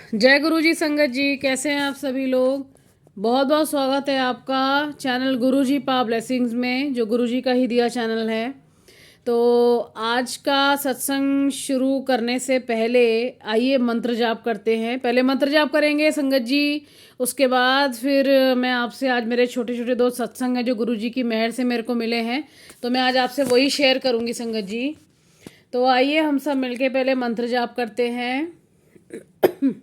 जय गुरु जी संगत जी, कैसे हैं आप सभी लोग। बहुत बहुत स्वागत है आपका चैनल गुरु जी पा ब्लेसिंग्स में, जो गुरु जी का ही दिया चैनल है। तो आज का सत्संग शुरू करने से पहले आइए मंत्र जाप करते हैं। पहले मंत्र जाप करेंगे संगत जी, उसके बाद फिर मैं आपसे, आज मेरे छोटे छोटे दो सत्संग हैं जो गुरु जी की मेहर से मेरे को मिले हैं, तो मैं आज आपसे वही शेयर करूँगी संगत जी। तो आइए हम सब मिलके पहले मंत्र जाप करते हैं।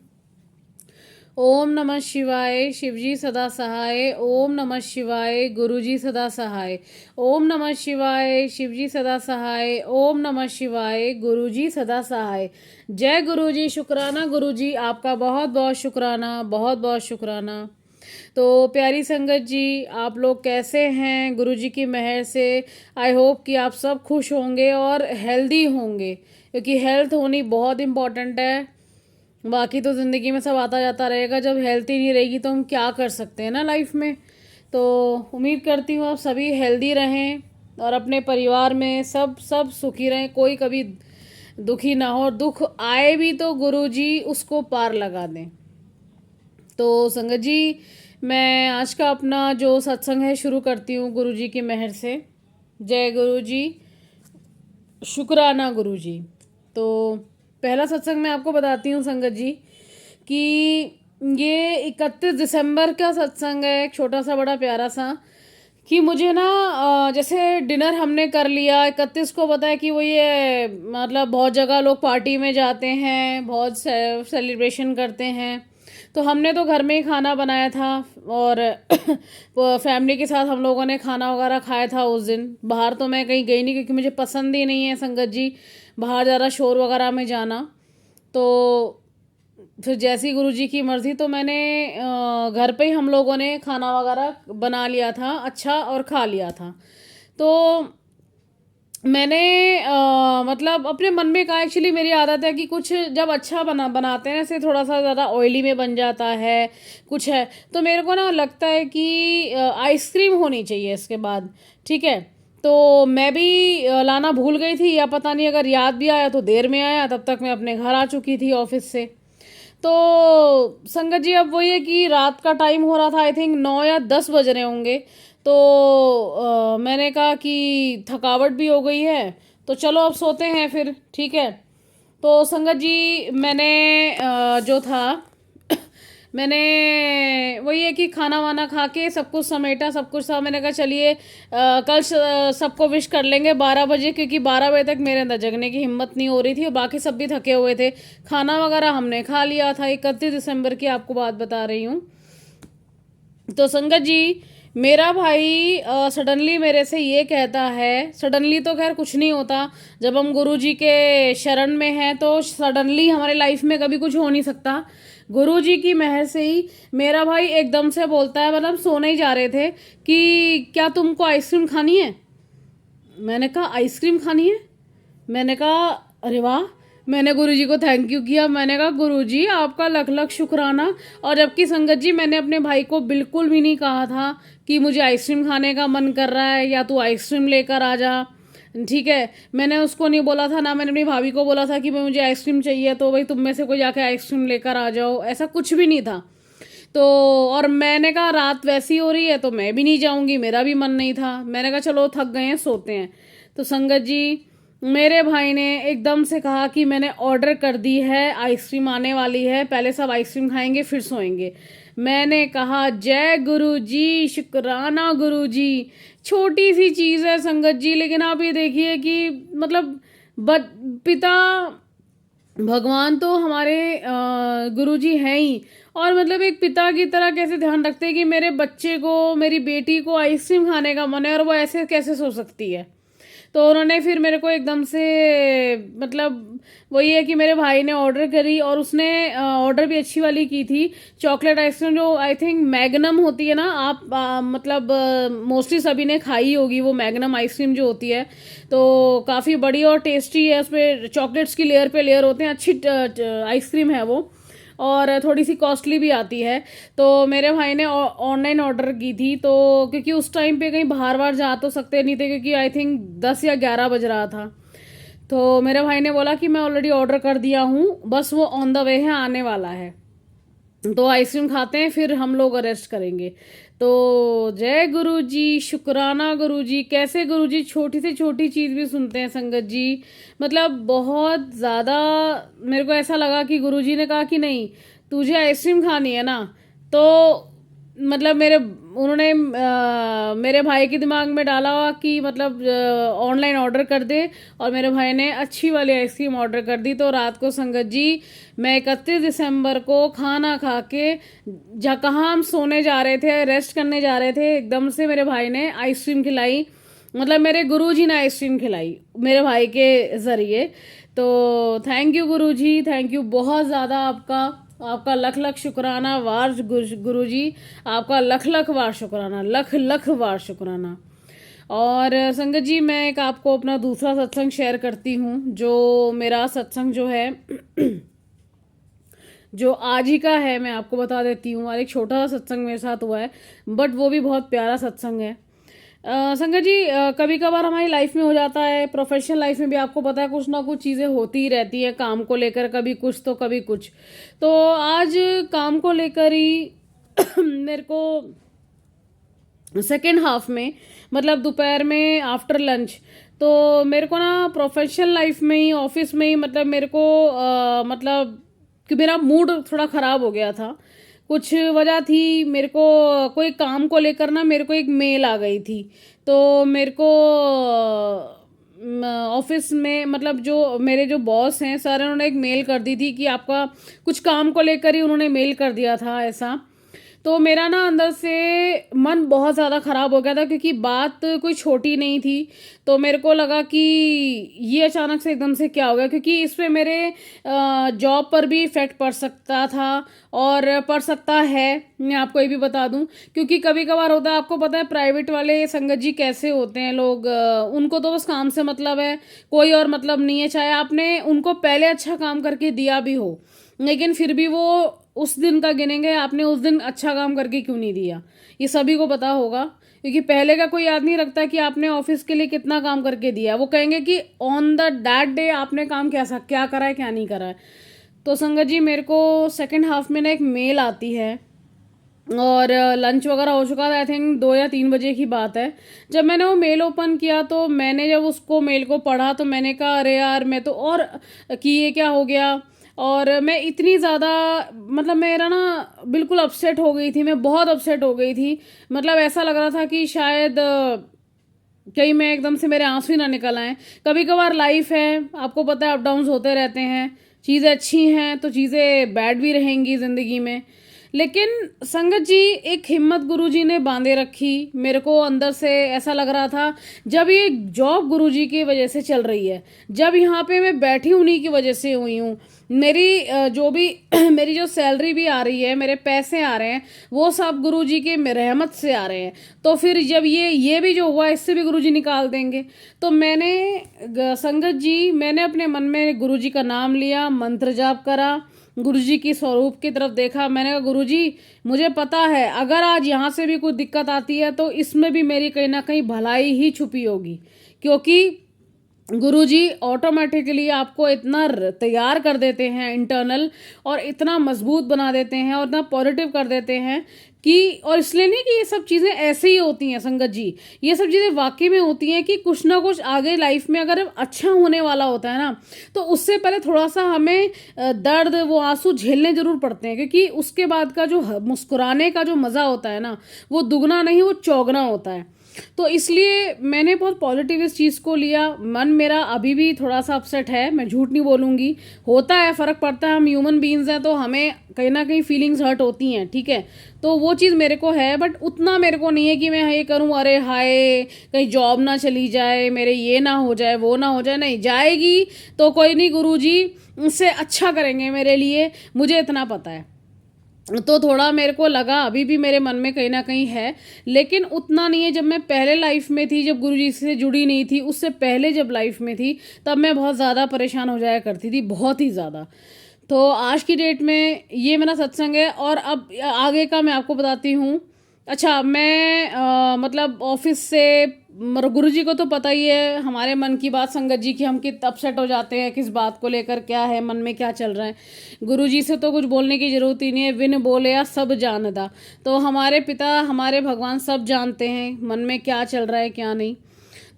ओम नमः शिवाय, शिवजी सदा सहाय। ओम नमः शिवाय, गुरुजी सदा सहाय। ओम नमः शिवाय, शिवजी सदा सहाय। ओम नमः शिवाय, गुरुजी सदा सहाय। जय गुरुजी, शुक्राना गुरुजी, आपका बहुत बहुत शुक्राना, बहुत बहुत शुक्राना। तो प्यारी संगत जी, आप लोग कैसे हैं गुरुजी की मेहर से। आई होप कि आप सब खुश होंगे और हेल्दी होंगे, क्योंकि हेल्थ होनी बहुत इम्पॉर्टेंट है। बाकी तो ज़िंदगी में सब आता जाता रहेगा, जब हेल्थ ही नहीं रहेगी तो हम क्या कर सकते हैं ना लाइफ में। तो उम्मीद करती हूँ आप सभी हेल्दी रहें और अपने परिवार में सब सब सुखी रहें, कोई कभी दुखी ना हो, और दुख आए भी तो गुरुजी उसको पार लगा दें। तो संगत जी, मैं आज का अपना जो सत्संग है शुरू करती हूँ गुरुजी की मेहर से। जय गुरुजी, शुक्राना गुरुजी। तो पहला सत्संग मैं आपको बताती हूँ संगत जी कि ये 31 दिसंबर का सत्संग है, एक छोटा सा बड़ा प्यारा सा। कि मुझे ना जैसे डिनर हमने कर लिया 31 को, पता है कि वो ये मतलब बहुत जगह लोग पार्टी में जाते हैं, बहुत सेलिब्रेशन करते हैं। तो हमने तो घर में ही खाना बनाया था और फैमिली के साथ हम लोगों ने खाना वगैरह खाया था उस दिन। बाहर तो मैं कहीं गई नहीं, क्योंकि मुझे पसंद ही नहीं है संगत जी बाहर ज़्यादा शोर वगैरह में जाना। तो फिर जैसी गुरुजी की मर्ज़ी, तो मैंने घर पे ही हम लोगों ने खाना वगैरह बना लिया था अच्छा, और खा लिया था। तो मैंने मतलब अपने मन में कहा, एक्चुअली मेरी आदत है कि कुछ जब अच्छा बनाते हैं ऐसे थोड़ा सा ज़्यादा ऑयली में बन जाता है कुछ है, तो मेरे को ना लगता है कि आइसक्रीम होनी चाहिए इसके बाद। ठीक है, तो मैं भी लाना भूल गई थी, या पता नहीं अगर याद भी आया तो देर में आया, तब तक मैं अपने घर आ चुकी थी ऑफिस से। तो संगत जी, अब वही है कि रात का टाइम हो रहा था, आई थिंक 9 या 10 बज रहे होंगे। तो मैंने कहा कि थकावट भी हो गई है, तो चलो अब सोते हैं फिर। ठीक है, तो संगत जी मैंने जो था मैंने वही है कि खाना वाना खा के सब कुछ समेटा, सब कुछ था। मैंने कहा चलिए कल सबको विश कर लेंगे 12 बजे, क्योंकि 12 बजे तक मेरे अंदर जगने की हिम्मत नहीं हो रही थी और बाकी सब भी थके हुए थे। खाना वगैरह हमने खा लिया था। 31 दिसंबर की आपको बात बता रही हूँ। तो संगत जी, मेरा भाई सडनली मेरे से ये कहता है, सडनली तो खैर कुछ नहीं होता, जब हम गुरु जी के शरण में हैं तो सडनली हमारे लाइफ में कभी कुछ हो नहीं सकता। गुरु जी की मेहर से ही मेरा भाई एकदम से बोलता है, मतलब सोने ही जा रहे थे, कि क्या तुमको आइसक्रीम खानी है। मैंने कहा आइसक्रीम खानी है। मैंने कहा अरे वाह। मैंने गुरुजी को थैंक यू किया। मैंने कहा गुरुजी आपका लख लख शुक्राना। और जबकि संगत जी मैंने अपने भाई को बिल्कुल भी नहीं कहा था कि मुझे आइसक्रीम खाने का मन कर रहा है या तू आइसक्रीम लेकर आ जा। ठीक है, मैंने उसको नहीं बोला था, ना मैंने अपनी भाभी को बोला था कि भाई मुझे आइसक्रीम चाहिए तो भाई तुम में से कोई जाके आइसक्रीम लेकर आ जाओ, ऐसा कुछ भी नहीं था। तो और मैंने कहा रात वैसी हो रही है तो मैं भी नहीं जाऊंगी, मेरा भी मन नहीं था। मैंने कहा चलो थक गए हैं, सोते हैं। तो संगत जी, मेरे भाई ने एकदम से कहा कि मैंने ऑर्डर कर दी है, आइसक्रीम आने वाली है, पहले सब आइसक्रीम खाएंगे फिर सोएंगे। मैंने कहा जय गुरु जी, शुक्राना गुरु जी। छोटी सी चीज़ है संगत जी, लेकिन आप ये देखिए कि मतलब पिता भगवान तो हमारे गुरुजी हैं ही, और मतलब एक पिता की तरह कैसे ध्यान रखते हैं कि मेरे बच्चे को, मेरी बेटी को आइसक्रीम खाने का मन है और वो ऐसे कैसे सो सकती है। तो उन्होंने फिर मेरे को एकदम से, मतलब वही है कि मेरे भाई ने ऑर्डर करी, और उसने ऑर्डर भी अच्छी वाली की थी, चॉकलेट आइसक्रीम, जो आई थिंक मैग्नम होती है ना, आप मतलब मोस्टली सभी ने खाई होगी वो मैग्नम आइसक्रीम जो होती है। तो काफ़ी बड़ी और टेस्टी है, उसमें चॉकलेट्स की लेयर पे लेयर होते हैं, अच्छी आइसक्रीम है वो, और थोड़ी सी कॉस्टली भी आती है। तो मेरे भाई ने ऑनलाइन ऑर्डर की थी, तो क्योंकि उस टाइम पे कहीं बाहर बाहर जा तो सकते नहीं थे, क्योंकि आई थिंक 10 या 11 बज रहा था। तो मेरे भाई ने बोला कि मैं ऑलरेडी ऑर्डर कर दिया हूँ, बस वो ऑन द वे है, आने वाला है। तो आइसक्रीम खाते हैं, फिर हम लोग अरेस्ट करेंगे। तो जय गुरु जी, शुक्राना गुरु जी। कैसे गुरु जी छोटी से छोटी चीज़ भी सुनते हैं संगत जी। मतलब बहुत ज़्यादा मेरे को ऐसा लगा कि गुरु जी ने कहा कि नहीं, तुझे आइसक्रीम खानी है ना, तो मतलब उन्होंने मेरे भाई के दिमाग में डाला कि मतलब ऑनलाइन ऑर्डर कर दे, और मेरे भाई ने अच्छी वाली आइसक्रीम ऑर्डर कर दी। तो रात को संगत जी मैं 31 दिसंबर को खाना खा के कहाँ हम सोने जा रहे थे, रेस्ट करने जा रहे थे, एकदम से मेरे भाई ने आइसक्रीम खिलाई। मतलब मेरे गुरुजी ने आइसक्रीम खिलाई मेरे भाई के ज़रिए। तो thank you Guruji, thank you बहुत ज़्यादा। आपका आपका लख लख शुक्राना वार गुरुजी, आपका लख लख वार शुक्राना, लख लख वार शुक्राना। और संगत जी मैं एक आपको अपना दूसरा सत्संग शेयर करती हूँ। जो मेरा सत्संग जो है जो आज ही का है, मैं आपको बता देती हूँ। और एक छोटा सा सत्संग मेरे साथ हुआ है, बट वो भी बहुत प्यारा सत्संग है। संगत जी कभी कभार हमारी लाइफ में हो जाता है, प्रोफेशनल लाइफ में भी आपको पता है कुछ ना कुछ चीज़ें होती ही रहती हैं काम को लेकर, कभी कुछ तो कभी कुछ। तो आज काम को लेकर ही मेरे को सेकेंड हाफ में, मतलब दोपहर में आफ्टर लंच, तो मेरे को ना प्रोफेशनल लाइफ में ही, ऑफिस में ही, मतलब मेरे को मतलब कि मेरा मूड थोड़ा ख़राब हो गया था। कुछ वजह थी, मेरे को कोई काम को लेकर ना मेरे को एक मेल आ गई थी। तो मेरे को ऑफिस में, मतलब जो मेरे जो बॉस हैं सर, उन्होंने एक मेल कर दी थी कि आपका कुछ काम को लेकर ही उन्होंने मेल कर दिया था ऐसा। तो मेरा ना अंदर से मन बहुत ज़्यादा ख़राब हो गया था, क्योंकि बात कोई छोटी नहीं थी। तो मेरे को लगा कि ये अचानक से एकदम से क्या हो गया, क्योंकि इस पे मेरे जॉब पर भी इफ़ेक्ट पड़ सकता था और पड़ सकता है। मैं आपको ये भी बता दूं, क्योंकि कभी कभार होता है, आपको पता है प्राइवेट वाले संगत जी कैसे होते हैं लोग, उनको तो बस काम से मतलब है, कोई और मतलब नहीं है। चाहे आपने उनको पहले अच्छा काम करके दिया भी हो, लेकिन फिर भी वो उस दिन का गिनेंगे आपने उस दिन अच्छा काम करके क्यों नहीं दिया। ये सभी को पता होगा, क्योंकि पहले का कोई याद नहीं रखता कि आपने ऑफिस के लिए कितना काम करके दिया। वो कहेंगे कि ऑन द दैट डे आपने काम क्या करा है, क्या नहीं करा है। तो संगत जी मेरे को सेकंड हाफ में ना एक मेल आती है, और लंच वगैरह हो चुका था, आई थिंक 2 या 3 बजे की बात है। जब मैंने वो मेल ओपन किया, तो मैंने जब उसको मेल को पढ़ा, तो मैंने कहा अरे यार, मैं तो और कि ये क्या हो गया। और मैं इतनी ज़्यादा, मतलब मेरा ना बिल्कुल अपसेट हो गई थी, मैं बहुत अपसेट हो गई थी। मतलब ऐसा लग रहा था कि शायद कहीं मैं एकदम से मेरे आंसू ही ना निकल आए। कभी कभार लाइफ है, आपको पता है अप डाउन्स होते रहते हैं, चीज़ें अच्छी हैं तो चीज़ें बैड भी रहेंगी ज़िंदगी में। लेकिन संगत जी एक हिम्मत गुरुजी ने बांधे रखी मेरे को। अंदर से ऐसा लग रहा था, जब ये जॉब गुरुजी की वजह से चल रही है, जब यहाँ पे मैं बैठी उन्हीं की वजह से हुई हूँ, मेरी जो भी मेरी जो सैलरी भी आ रही है, मेरे पैसे आ रहे हैं, वो सब गुरुजी के रहमत से आ रहे हैं। तो फिर जब ये भी जो हुआ, इससे भी गुरुजी निकाल देंगे। तो संगत जी मैंने अपने मन में गुरुजी का नाम लिया, मंत्र जाप करा, गुरुजी की स्वरूप की तरफ देखा। मैंने कहा गुरुजी मुझे पता है, अगर आज यहाँ से भी कोई दिक्कत आती है तो इसमें भी मेरी कहीं ना कहीं भलाई ही छुपी होगी, क्योंकि गुरुजी ऑटोमेटिकली आपको इतना तैयार कर देते हैं इंटरनल, और इतना मजबूत बना देते हैं और इतना पॉजिटिव कर देते हैं कि, और इसलिए नहीं कि ये सब चीज़ें ऐसे ही होती हैं संगत जी, ये सब चीज़ें वाकई में होती हैं कि कुछ ना कुछ आगे लाइफ में अगर अच्छा होने वाला होता है ना, तो उससे पहले थोड़ा सा हमें दर्द, वो आंसू झेलने जरूर पड़ते हैं, क्योंकि उसके बाद का जो मुस्कुराने का जो मज़ा होता है ना, वो दुगना नहीं, वो चौगना होता है। तो इसलिए मैंने बहुत पॉजिटिव इस चीज़ को लिया। मन मेरा अभी भी थोड़ा सा अपसेट है, मैं झूठ नहीं बोलूँगी, होता है, फ़र्क पड़ता है, हम ह्यूमन बीइंग्स हैं, तो हमें कहीं ना कहीं फीलिंग्स हर्ट होती हैं, ठीक है। तो वो चीज़ मेरे को है, बट उतना मेरे को नहीं है कि मैं ये करूँ अरे हाय कहीं जॉब ना चली जाए, मेरे ये ना हो जाए, वो ना हो जाए। नहीं जाएगी तो कोई नहीं, गुरुजी उससे अच्छा करेंगे मेरे लिए, मुझे इतना पता है। तो थोड़ा मेरे को लगा, अभी भी मेरे मन में कहीं ना कहीं है, लेकिन उतना नहीं है। जब मैं पहले लाइफ में थी, जब गुरुजी से जुड़ी नहीं थी, उससे पहले जब लाइफ में थी, तब मैं बहुत ज़्यादा परेशान हो जाया करती थी, बहुत ही ज़्यादा। तो आज की डेट में ये मेरा सत्संग है। और अब आगे का मैं आपको बताती हूँ। अच्छा, मैं मतलब ऑफिस से गुरु जी को तो पता ही है हमारे मन की बात संगत जी की, हम कितना अपसेट हो जाते हैं, किस बात को लेकर क्या है मन में, क्या चल रहा है। गुरु जी से तो कुछ बोलने की ज़रूरत ही नहीं है, विन बोले या सब जानदा। तो हमारे पिता हमारे भगवान सब जानते हैं मन में क्या चल रहा है क्या नहीं।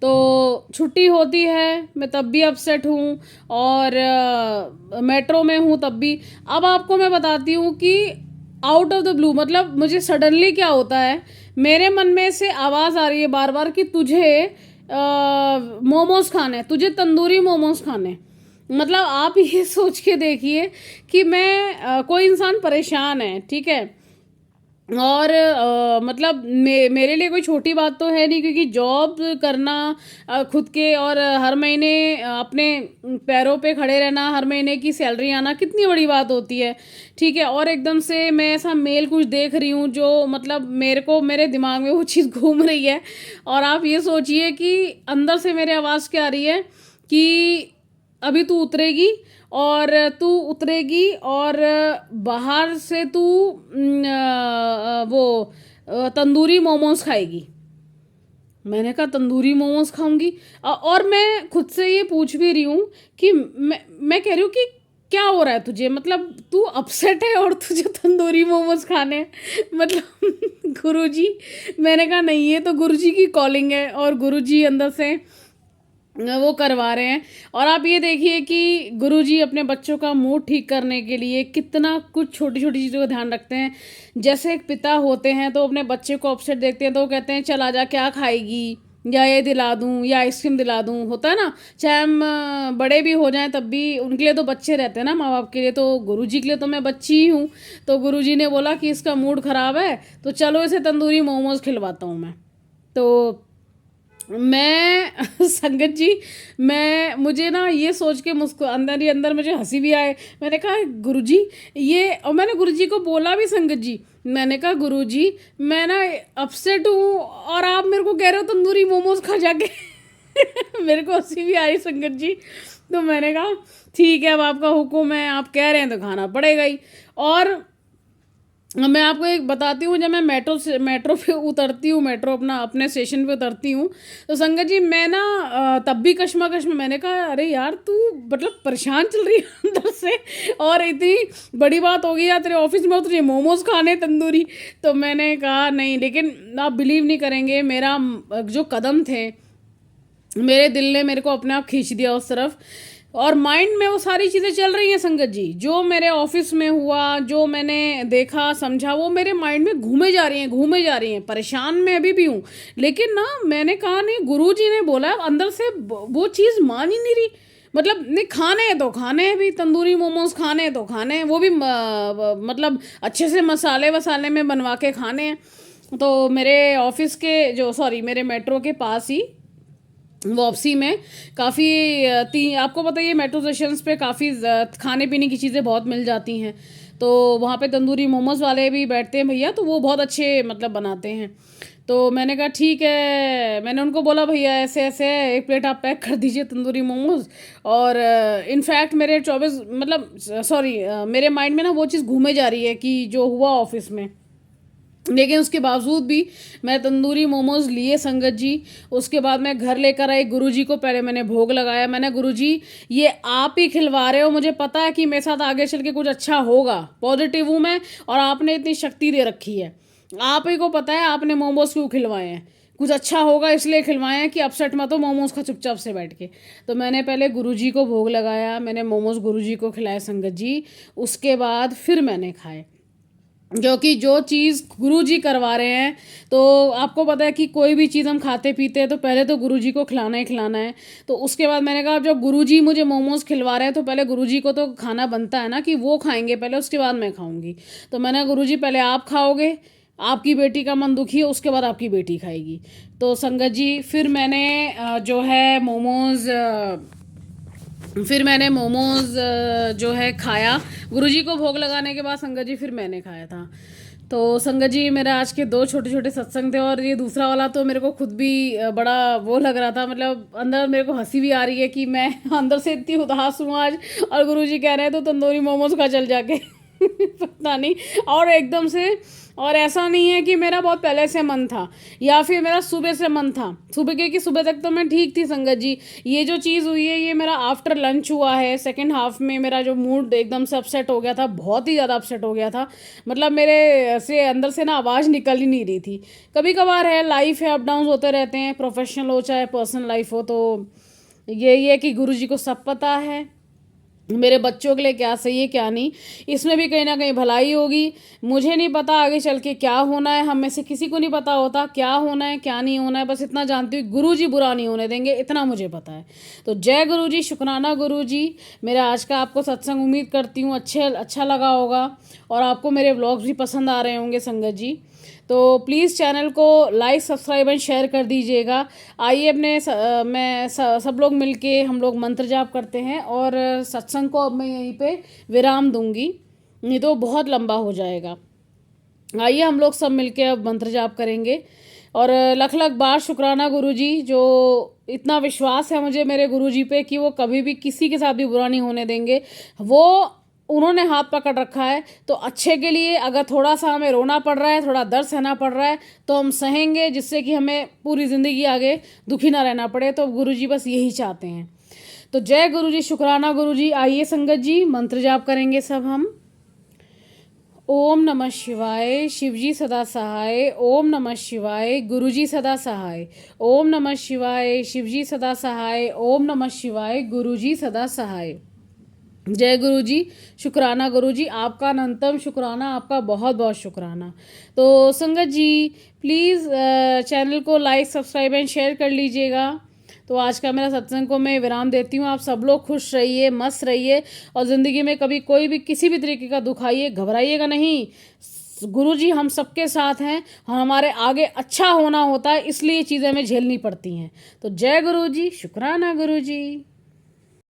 तो छुट्टी होती है मैं तब भी अपसेट हूँ, और मेट्रो में हूँ तब भी। अब आपको मैं बताती हूँ कि आउट ऑफ द ब्लू, मतलब मुझे सडनली क्या होता है, मेरे मन में से आवाज़ आ रही है बार बार कि तुझे मोमोज खाने, तुझे तंदूरी मोमोज खाने। मतलब आप ये सोच के देखिए कि मैं कोई इंसान परेशान है, ठीक है, और मतलब मेरे लिए कोई छोटी बात तो है नहीं, क्योंकि जॉब करना खुद के, और हर महीने अपने पैरों पे खड़े रहना, हर महीने की सैलरी आना कितनी बड़ी बात होती है, ठीक है। और एकदम से मैं ऐसा मेल कुछ देख रही हूँ जो मतलब मेरे को, मेरे दिमाग में वो चीज़ घूम रही है, और आप ये सोचिए कि अंदर से मेरे आवाज़ क्या आ रही है कि अभी तू उतरेगी, और तू उतरेगी और बाहर से तू वो तंदूरी मोमोज खाएगी। मैंने कहा तंदूरी मोमोज खाऊंगी, और मैं खुद से ये पूछ भी रही हूँ कि मैं कह रही हूँ कि क्या हो रहा है तुझे, मतलब तू अपसेट है और तुझे तंदूरी मोमोज खाने हैं। मतलब गुरुजी, मैंने कहा नहीं, ये तो गुरुजी की कॉलिंग है, और गुरुजी अंदर से वो करवा रहे हैं। और आप ये देखिए कि गुरुजी अपने बच्चों का मूड ठीक करने के लिए कितना कुछ छोटी छोटी चीज़ों का ध्यान रखते हैं। जैसे एक पिता होते हैं तो अपने बच्चे को अपसेट देखते हैं तो वो कहते हैं चल आजा, क्या खाएगी, या ये दिला दूं, या आइसक्रीम दिला दूं, होता है ना। चाहे हम बड़े भी हो जाएं तब भी उनके लिए तो बच्चे रहते हैं ना, माँ बाप के लिए। तो गुरुजी के लिए तो मैं बच्ची ही हूँ। तो गुरुजी ने बोला कि इसका मूड ख़राब है तो चलो इसे तंदूरी मोमोज खिलवाता हूँ मैं। तो मैं संगत जी, मुझे ना ये सोच के मुझको अंदर ही अंदर मुझे हंसी भी आए। मैंने कहा गुरुजी ये, और मैंने गुरुजी को बोला भी संगत जी, मैंने कहा गुरुजी मैं ना अपसेट हूँ और आप मेरे को कह रहे हो तंदूरी मोमोज खा जाके। मेरे को हंसी भी आई संगत जी। तो मैंने कहा ठीक है, अब आपका हुक्म है, आप कह रहे हैं तो खाना पड़ेगा ही। और मैं आपको एक बताती हूँ, जब मैं मेट्रो पे उतरती हूँ, मेट्रो अपने स्टेशन पे उतरती हूँ, तो संगत जी मैं ना तब भी कश्मकश में, मैंने कहा अरे यार तू मतलब परेशान चल रही है अंदर से, और इतनी बड़ी बात हो गई यार तेरे ऑफिस में, तुझे मोमोज खाने तंदूरी। तो मैंने कहा नहीं, लेकिन आप बिलीव नहीं करेंगे, मेरा जो कदम थे, मेरे दिल ने मेरे को अपने आप खींच दिया उस तरफ, और माइंड में वो सारी चीज़ें चल रही हैं संगत जी। जो मेरे ऑफिस में हुआ, जो मैंने देखा समझा, वो मेरे माइंड में घूमे जा रही हैं। परेशान मैं अभी भी हूँ, लेकिन ना मैंने कहा नहीं, गुरुजी ने बोला, अंदर से वो चीज़ मान ही नहीं रही। मतलब नहीं, खाने हैं तो खाने हैं भी, तंदूरी मोमोज खाने हैं तो खाने हैं, वो भी मतलब अच्छे से मसाले वसाले में बनवा के खाने हैं। तो मेरे ऑफिस के मेरे मेट्रो के पास ही वापसी में काफ़ी आपको पता ही है मेट्रो स्टेशंस पे काफ़ी खाने पीने की चीज़ें बहुत मिल जाती हैं। तो वहाँ पे तंदूरी मोमोज वाले भी बैठते हैं भैया, तो वो बहुत अच्छे मतलब बनाते हैं। तो मैंने कहा ठीक है, मैंने उनको बोला भैया ऐसे ऐसे है, एक प्लेट आप पैक कर दीजिए तंदूरी मोमोज। और इनफैक्ट मेरे 24 मतलब मेरे माइंड में ना वो चीज़ घूमे जा रही है कि जो हुआ ऑफिस में, लेकिन उसके बावजूद भी मैं तंदूरी मोमोज लिए संगत जी। उसके बाद मैं घर लेकर आई, गुरुजी को पहले मैंने भोग लगाया। मैंने गुरुजी ये आप ही खिलवा रहे हो, मुझे पता है कि मेरे साथ आगे चल के कुछ अच्छा होगा, पॉजिटिव हूँ मैं, और आपने इतनी शक्ति दे रखी है, आप ही को पता है आपने मोमोज क्यों खिलवाए हैं, कुछ अच्छा होगा इसलिए खिलवाए हैं कि अपसेट मत हो, मोमोज खा चुपचाप से बैठ के। तो मैंने पहले गुरुजी को भोग लगाया, मैंने मोमोज गुरुजी को खिलाए संगत जी। उसके बाद फिर मैंने खाए, क्योंकि जो चीज़ गुरुजी करवा रहे हैं, तो आपको पता है कि कोई भी चीज़ हम खाते पीते हैं तो पहले तो गुरुजी को खिलाना ही खिलाना है। तो उसके बाद मैंने कहा जब गुरुजी मुझे मोमोज खिलवा रहे हैं तो पहले गुरुजी को तो खाना बनता है ना, कि वो खाएंगे पहले, उसके बाद मैं खाऊंगी। तो मैंने गुरुजी पहले आप खाओगे, आपकी बेटी का मन दुखी है, उसके बाद आपकी बेटी खाएगी। तो संगत जी फिर मैंने जो है मोमोज जो है खाया, गुरुजी को भोग लगाने के बाद संगत जी फिर मैंने खाया था। तो संगत जी मेरे आज के 2 छोटे छोटे सत्संग थे, और ये दूसरा वाला तो मेरे को खुद भी बड़ा वो लग रहा था, मतलब अंदर मेरे को हंसी भी आ रही है कि मैं अंदर से इतनी उदास हूँ आज, और गुरुजी कह रहे हैं तो तंदूरी मोमोज खा चल जाके। पता नहीं। और एकदम से, और ऐसा नहीं है कि मेरा बहुत पहले से मन था या फिर मेरा सुबह से मन था। सुबह की सुबह तक तो मैं ठीक थी संगत जी। ये जो चीज़ हुई है ये मेरा आफ्टर लंच हुआ है। सेकंड हाफ में मेरा जो मूड एकदम से अपसेट हो गया था, बहुत ही ज़्यादा अपसेट हो गया था। मतलब मेरे से अंदर से ना आवाज़ निकल ही नहीं रही थी। कभी कभार है, लाइफ है, अप डाउन होते रहते हैं, प्रोफेशनल हो चाहे पर्सनल लाइफ हो। तो यही है कि गुरुजी को सब पता है मेरे बच्चों के लिए क्या सही है क्या नहीं। इसमें भी कहीं ना कहीं भलाई होगी। मुझे नहीं पता आगे चल के क्या होना है, हम में से किसी को नहीं पता होता क्या होना है क्या नहीं होना है। बस इतना जानती हूँ गुरुजी बुरा नहीं होने देंगे, इतना मुझे पता है। तो जय गुरुजी, शुक्राना गुरुजी। मेरा आज का आपको सत्संग उम्मीद करती हूँ अच्छा लगा होगा और आपको मेरे व्लॉग्स भी पसंद आ रहे होंगे संगत जी। तो प्लीज़ चैनल को लाइक सब्सक्राइब एंड शेयर कर दीजिएगा। आइए अपने सब लोग मिलके हम लोग मंत्र जाप करते हैं और सत्संग को अब मैं यहीं पे विराम दूंगी, नहीं तो बहुत लंबा हो जाएगा। आइए हम लोग सब मिलके अब मंत्र जाप करेंगे। और लख लख बार शुक्राना गुरुजी, जो इतना विश्वास है मुझे मेरे गुरुजी पे कि वो कभी भी किसी के साथ भी बुरा नहीं होने देंगे। वो उन्होंने हाथ पकड़ रखा है तो अच्छे के लिए। अगर थोड़ा सा हमें रोना पड़ रहा है, थोड़ा दर्द सहना पड़ रहा है तो हम सहेंगे, जिससे कि हमें पूरी ज़िंदगी आगे दुखी ना रहना पड़े। तो गुरुजी बस यही चाहते हैं। तो जय गुरुजी, शुक्राना गुरुजी। आइए संगत जी मंत्र जाप करेंगे सब हम। ओम नमः शिवाय, शिवजी सदा सहाय। ओम नमः शिवाय, गुरुजी सदा सहाय। ओम नमः शिवाय, शिवजी सदा सहाय। ओम नमः शिवाय, गुरुजी सदा सहाय। जय गुरुजी, शुक्राना गुरुजी, आपका अनंतम शुक्राना, आपका बहुत बहुत शुक्राना। तो संगत जी प्लीज़ चैनल को लाइक सब्सक्राइब एंड शेयर कर लीजिएगा। तो आज का मेरा सत्संग को मैं विराम देती हूँ। आप सब लोग खुश रहिए, मस्त रहिए और ज़िंदगी में कभी कोई भी किसी भी तरीके का दुख आइए घबराइएगा नहीं। गुरुजी हम सबके साथ हैं और हमारे आगे अच्छा होना होता है, इसलिए चीज़ें हमें झेलनी पड़ती हैं। तो जय गुरुजी, शुक्राना गुरुजी।